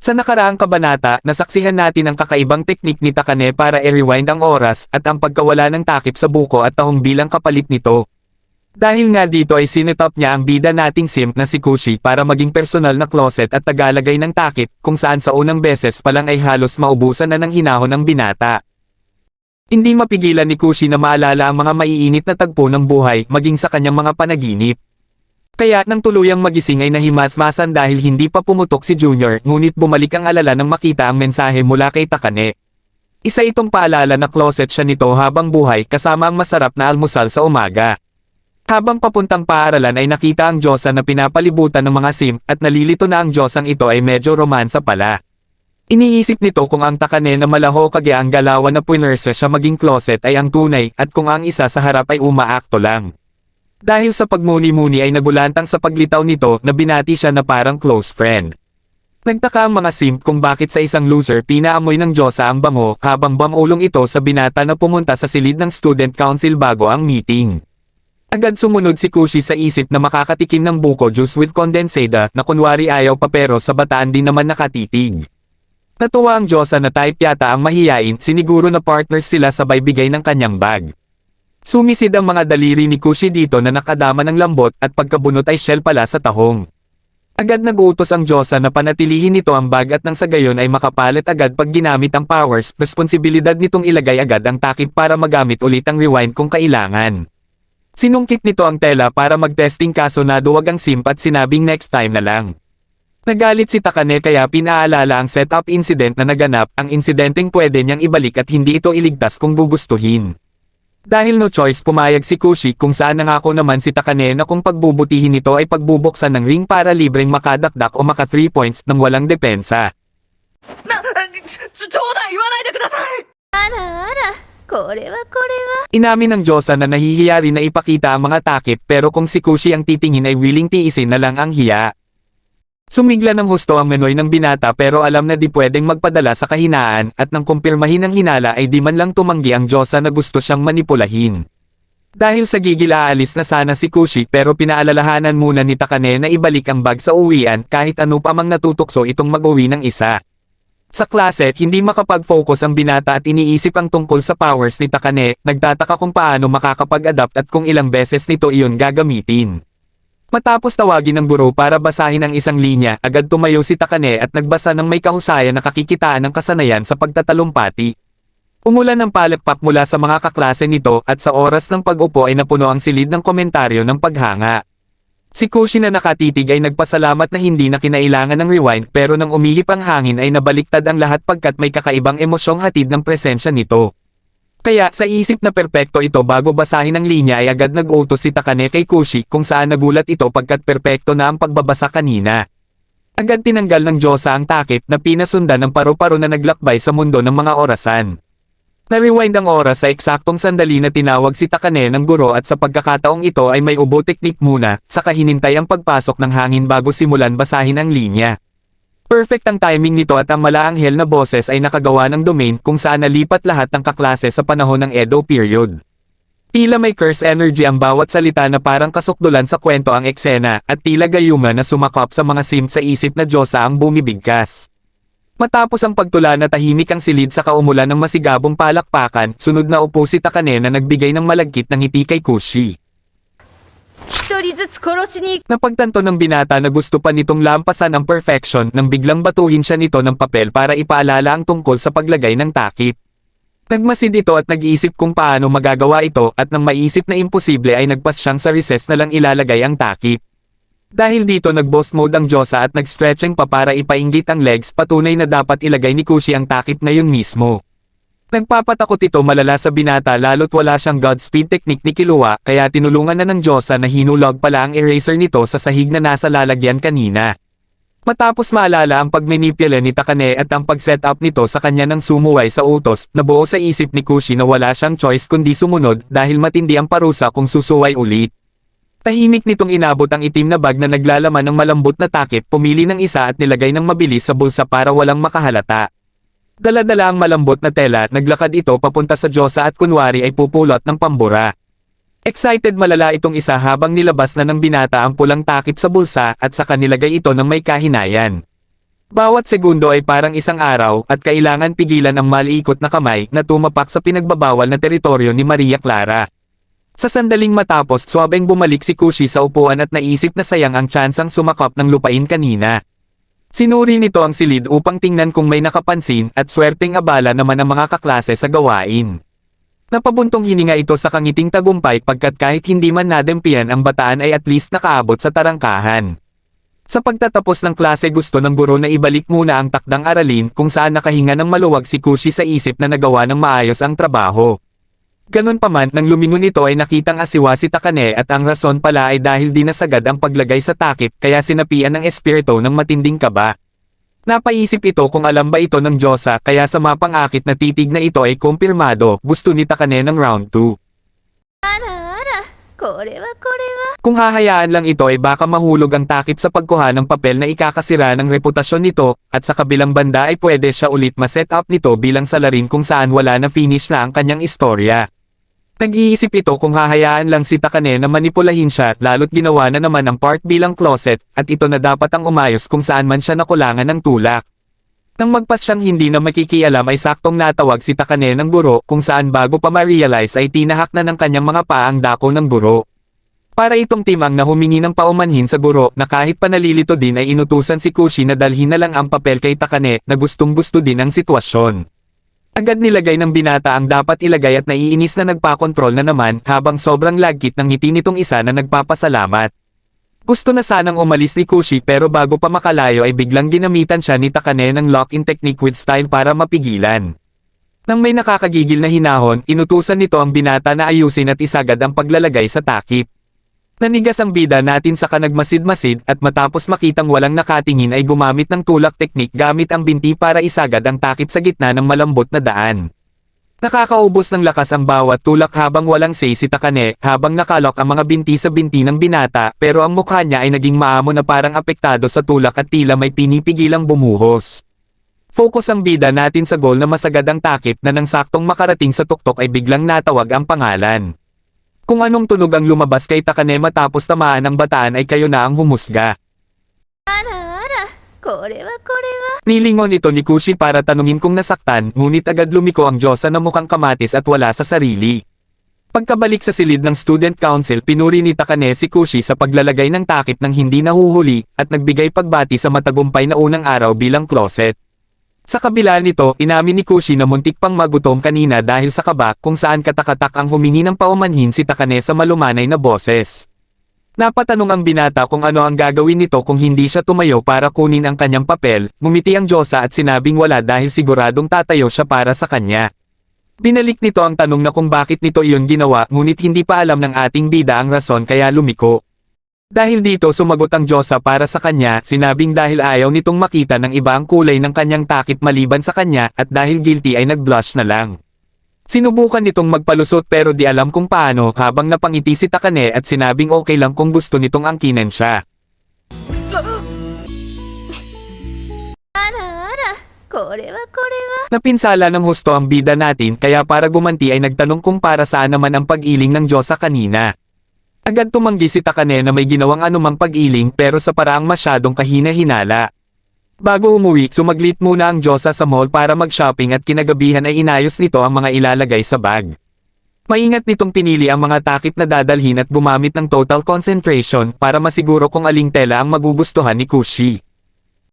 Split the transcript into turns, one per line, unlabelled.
Sa nakaraang kabanata, nasaksihan natin ang kakaibang teknik ni Takane para i-rewind ang oras at ang pagkawala ng takip sa buko at tahong bilang kapalit nito. Dahil nga dito ay sinetop niya ang bida nating simp na si Kushi para maging personal na closet at tagalagay ng takip, kung saan sa unang beses pa lang ay halos maubusan na ng hinahon ng binata. Hindi mapigilan ni Kushi na maalala ang mga maiinit na tagpo ng buhay maging sa kanyang mga panaginip. Kaya nang tuluyang magising ay nahimasmasan dahil hindi pa pumutok si Junior, ngunit bumalik ang alala nang makita ang mensahe mula kay Takane. Isa itong paalala na closet siya nito habang buhay kasama ang masarap na almusal sa umaga. Habang papuntang paaralan ay nakita ang Diyosa na pinapalibutan ng mga simp at nalilito na ang Diyosang ito ay medyo romansa pala. Iniisip nito kung ang Takane na malaho kagaya ang galawan na puinersa siya maging closet ay ang tunay at kung ang isa sa harap ay umaakto lang. Dahil sa pagmuni-muni ay nagulantang sa paglitaw nito na binati siya na parang close friend. Nagtaka ang mga simp kung bakit sa isang loser pinaamoy ng Diyosa ang bango habang bamulong ito sa binata na pumunta sa silid ng student council bago ang meeting. Agad sumunod si Kushi sa isip na makakatikim ng buko juice with condensada na kunwari ayaw pa pero sa bataan din naman nakatitig. Natuwa ang Diyosa na type yata ang mahiyain, siniguro na partners sila sabay bigay ng kanyang bag. Sumisid ang mga daliri ni Kushi dito na nakadama ng lambot at pagkabunot ay shell pala sa tahong. Agad naguutos ang Diyosa na panatilihin nito ang bag at nang sa gayon ay makapalit agad pag ginamit ang powers, responsibilidad nitong ilagay agad ang takip para magamit ulit ang rewind kung kailangan. Sinungkit nito ang tela para mag-testing kaso naduwag ang simp at sinabing next time na lang. Nagalit si Takane kaya pinaalala ang setup incident na naganap, ang insidenteng pwede niyang ibalik at hindi ito iligtas kung gugustuhin. Dahil no choice pumayag si Kushi kung saan nangako naman si Takane na kung pagbubutihin nito ay pagbubuksan ng ring para libreng makadakdak o maka 3 points nang walang depensa. Inamin ng Diyosa na nahihiya rin na ipakita ang mga takip pero kung si Kushi ang titingin ay willing tiisin na lang ang hiya. Sumigla ng husto ang menoy ng binata pero alam na di pwedeng magpadala sa kahinaan at nang kumpirmahin ang hinala ay di man lang tumanggi ang Diyosa na gusto siyang manipulahin. Dahil sa gigil aalis na sana si Kushi pero pinaalalahanan muna ni Takane na ibalik ang bag sa uwian kahit ano pa mang natutukso itong mag-uwi ng isa. Sa klase, hindi makapag-focus ang binata at iniisip ang tungkol sa powers ni Takane, nagtataka kung paano makakapag-adapt at kung ilang beses nito iyon gagamitin. Matapos tawagin ng guro para basahin ang isang linya, agad tumayo si Takane at nagbasa ng may kahusayan na kakikitaan ng kasanayan sa pagtatalumpati. Umulan ng palakpak mula sa mga kaklase nito at sa oras ng pag-upo ay napuno ang silid ng komentaryo ng paghanga. Si Kushi na nakatitig ay nagpasalamat na hindi na kinailangan ng rewind pero nang umihip ang hangin ay nabaliktad ang lahat pagkat may kakaibang emosyong hatid ng presensya nito. Kaya sa isip na perpekto ito bago basahin ang linya ay agad nag-utos si Takane kay Kushi kung saan nagulat ito pagkat perpekto na ang pagbabasa kanina. Agad tinanggal ng Diyosa ang takip na pinasundan ng paru-paro na naglakbay sa mundo ng mga orasan. Na-rewind ang oras sa eksaktong sandali na tinawag si Takane ng guro at sa pagkakataong ito ay may ubo teknik muna, saka hinintay ang pagpasok ng hangin bago simulan basahin ang linya. Perfect ang timing nito at ang malaanghel na boses ay nakagawa ng domain kung saan nalipat lahat ng kaklase sa panahon ng Edo period. Tila may curse energy ang bawat salita na parang kasukdulan sa kwento ang eksena at tila gayuma na sumakop sa mga simp sa isip na Diyosa ang bumibigkas. Matapos ang pagtula na tahimik ang silid sa kaumulan ng masigabong palakpakan, sunod na upo si Takane na nagbigay ng malagkit na ngiti kay Kushi. Napagtanto ng binata na gusto pa nitong lampasan ang perfection nang biglang batuhin siya nito ng papel para ipaalala ang tungkol sa paglagay ng takip. Nagmasid ito at nag-iisip kung paano magagawa ito at nang maisip na imposible ay nagpas siyang sa recess na lang ilalagay ang takip. Dahil dito nag-boss mode ang Diyosa at nag-stretching pa para ipainggit ang legs, patunay na dapat ilagay ni Kushi ang takip ngayon mismo. Nagpapatakot ito malala sa binata lalo't wala siyang Godspeed technique ni Killua kaya tinulungan na ng Diyosa na hinulog pala ang eraser nito sa sahig na nasa lalagyan kanina. Matapos maalala ang pagmanipula ni Takane at ang pag-set up nito sa kanya ng sumuway sa utos, nabuo sa isip ni Kushi na wala siyang choice kundi sumunod dahil matindi ang parusa kung susuway ulit. Tahimik nitong inabot ang itim na bag na naglalaman ng malambot na takip, pumili ng isa at nilagay ng mabilis sa bulsa para walang makahalata. Dala-dala ang malambot na tela, naglakad ito papunta sa Diyosa at kunwari ay pupulot ng pambura. Excited malala itong isa habang nilabas na ng binata ang pulang takip sa bulsa at saka nilagay ito ng may kahinayan. Bawat segundo ay parang isang araw at kailangan pigilan ang maliikot na kamay na tumapak sa pinagbabawal na teritoryo ni Maria Clara. Sa sandaling matapos suabeng bumalik si Kushi sa upuan at naisip na sayang ang tsansang sumakop ng lupain kanina. Sinuri nito ang silid upang tingnan kung may nakapansin at swerteng abala naman ang mga kaklase sa gawain. Napabuntong hininga ito sa kangiting tagumpay pagkat kahit hindi man nadempian ang bataan ay at least nakaabot sa tarangkahan. Sa pagtatapos ng klase gusto ng guro na ibalik muna ang takdang aralin kung saan nakahinga ng maluwag si Kushi sa isip na nagawa ng maayos ang trabaho. Ganun pa man nang lumingon ito ay nakitang asiwa si Takane at ang rason pala ay dahil di nasagad ang paglagay sa takip kaya sinapian ng espiritu ng matinding kaba. Napaisip ito kung alam ba ito ng Diyosa kaya sa mapang-akit na titig na ito ay kumpirmado gusto ni Takane ng round 2. Kung hahayaan lang ito ay baka mahulog ang takip sa pagkuha ng papel na ikakasira ng reputasyon nito at sa kabilang banda ay pwede siya ulit ma-set up nito bilang salarin kung saan wala na finish na ang kanyang istorya. Nag-iisip ito kung hahayaan lang si Takane na manipulahin siya lalo't ginawa na naman ang part bilang closet at ito na dapat ang umayos kung saan man siya nakulangan ng tulak. Nang magpas siyang hindi na makikialam ay saktong natawag si Takane ng guro kung saan bago pa ma-realize ay tinahak na ng kanyang mga paa ang dako ng guro. Para itong timang na humingi ng paumanhin sa guro na kahit panalilito din ay inutusan si Kushi na dalhin na lang ang papel kay Takane na gustong-gusto din ang sitwasyon. Agad nilagay ng binata ang dapat ilagay at naiinis na nagpakontrol na naman habang sobrang lagkit ng ngiti nitong isa na nagpapasalamat. Gusto na sanang umalis ni Kushi pero bago pa makalayo ay biglang ginamitan siya ni Takane ng lock-in technique with style para mapigilan. Nang may nakakagigil na hinahon, inutusan nito ang binata na ayusin at isagad ang paglalagay sa takip. Nanigas ang bida natin sa kanagmasid-masid at matapos makitang walang nakatingin ay gumamit ng tulak teknik gamit ang binti para isagad ang takip sa gitna ng malambot na daan. Nakakaubos ng lakas ang bawat tulak habang walang say si Takane habang nakalok ang mga binti sa binti ng binata pero ang mukha niya ay naging maamo na parang apektado sa tulak at tila may pinipigilang bumuhos. Focus ang bida natin sa goal na masagad ang takip na nang saktong makarating sa tuktok ay biglang natawag ang pangalan. Kung anong tunog ang lumabas kay Takane matapos tamaan ng bataan ay kayo na ang humusga. Nilingon ito ni Kushi para tanungin kung nasaktan, ngunit agad lumiko ang Diyosa na mukhang kamatis at wala sa sarili. Pagkabalik sa silid ng student council pinuri ni Takane si Kushi sa paglalagay ng takip ng hindi nahuhuli at nagbigay pagbati sa matagumpay na unang araw bilang closet. Sa kabila nito, inamin ni Kushi na muntik pang magutom kanina dahil sa kaba kung saan katakatak ang humingi ng paumanhin si Takane sa malumanay na boses. Napatanong ang binata kung ano ang gagawin nito kung hindi siya tumayo para kunin ang kanyang papel, ngumiti ang Diyosa at sinabing wala dahil siguradong tatayo siya para sa kanya. Binalik nito ang tanong na kung bakit nito iyon ginawa ngunit hindi pa alam ng ating bida ang rason kaya lumiko. Dahil dito sumagot ang Diyosa para sa kanya, sinabing dahil ayaw nitong makita ng iba ang kulay ng kanyang takip maliban sa kanya at dahil guilty ay nag-blush na lang. Sinubukan nitong magpalusot pero di alam kung paano habang napangiti si Takane at sinabing okay lang kung gusto nitong angkinin siya. Napinsala ng husto ang bida natin kaya para gumanti ay nagtanong kung para saan naman ang pag-iling ng Diyosa kanina. Agad tumanggi si Takane na may ginawang anumang pag-iling pero sa paraang masyadong kahina-hinala. Bago umuwi, sumaglit muna ang Diyosa sa mall para mag-shopping at kinagabihan ay inayos nito ang mga ilalagay sa bag. Maingat nitong pinili ang mga takip na dadalhin at gumamit ng total concentration para masiguro kung aling tela ang magugustuhan ni Kushi.